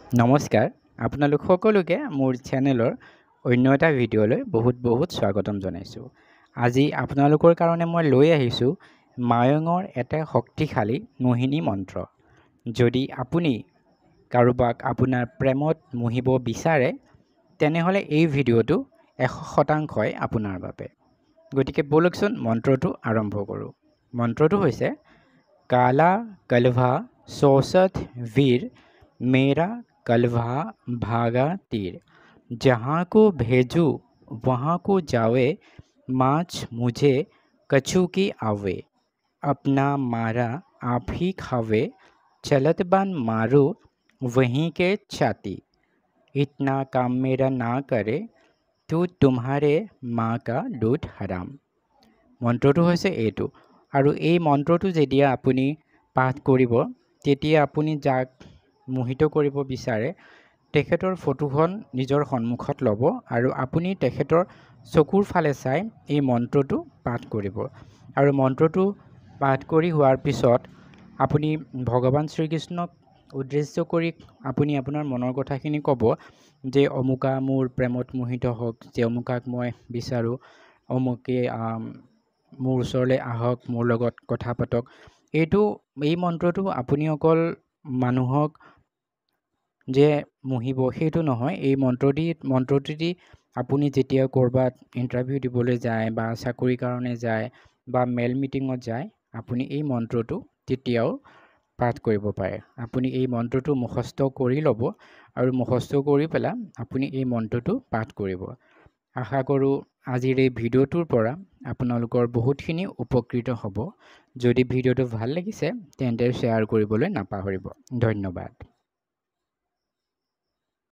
নমস্কাৰ আপোনালোক সকলোকে মোৰ চেনেলৰ অন্য এটা ভিডিঅ'লৈ বহুত স্বাগতম জনাইছোঁ। আজি আপোনালোকৰ কাৰণে মই লৈ আহিছোঁ মায়ঙৰ এটা শক্তিশালী মোহিনী মন্ত্ৰ। যদি আপুনি কাৰোবাক আপোনাৰ প্ৰেমত মোহিব বিচাৰে তেনেহ'লে এই ভিডিঅ'টো 100% আপোনাৰ বাবে। গতিকে বলকচোন মন্ত্ৰটো আৰম্ভ কৰোঁ। মন্ত্ৰটো হৈছে কালা কলভা চৌসঠ वीर मेरा कलवा भागा तीर जहाँ को भेजू वहाँ को जावे माछ मुझे कछु की आवे अपना मारा आप ही खावे चलत बन मारो वहीं के छाती इतना काम मेरा ना करे तो तुम्हारे माँ का लूट हराम। মন্ত্ৰটো হৈছে এইটো আৰু এই মন্ত্ৰটো যেতিয়া আপুনি পাঠ কৰিব তেতিয়া আপুনি যাক মোহিত কৰিব বিচাৰে তেখেতৰ ফটোখন নিজৰ সন্মুখত ল'ব আৰু আপুনি তেখেতৰ চকুৰ ফালে চাই এই মন্ত্ৰটো পাঠ কৰিব আৰু মন্ত্ৰটো পাঠ কৰি হোৱাৰ পিছত আপুনি ভগৱান শ্ৰীকৃষ্ণক উদ্দেশ্য কৰি আপুনি আপোনাৰ মনৰ কথাখিনি ক'ব যে অমুকা মোৰ প্ৰেমত মোহিত হওক, যে অমুকাক মই বিচাৰোঁ, অমুকে মোৰ ওচৰলৈ আহক, মোৰ লগত কথা পাতক। এই মন্ত্ৰটো আপুনি অকল মানুহক যে মোহিব সেইটো নহয়। এই মন্ত্ৰটি আপুনি যেতিয়া ক'ৰবাত ইণ্টাৰভিউ দিবলৈ যায় বা চাকৰিৰ কাৰণে যায় বা মেল মিটিঙত যায় আপুনি এই মন্ত্ৰটো তেতিয়াও পাঠ কৰিব পাৰে। আপুনি এই মন্ত্ৰটো মুখস্থ কৰি ল'ব আৰু মুখস্থ কৰি পেলাই আপুনি এই মন্ত্ৰটো পাঠ কৰিব। আশা কৰোঁ আজিৰ এই ভিডিঅ'টোৰ পৰা আপোনালোকৰ বহুতখিনি উপকৃত হ'ব। যদি ভিডিঅ'টো ভাল লাগিছে তেন্তে শ্বেয়াৰ কৰিবলৈ নাপাহৰিব। ধন্যবাদ।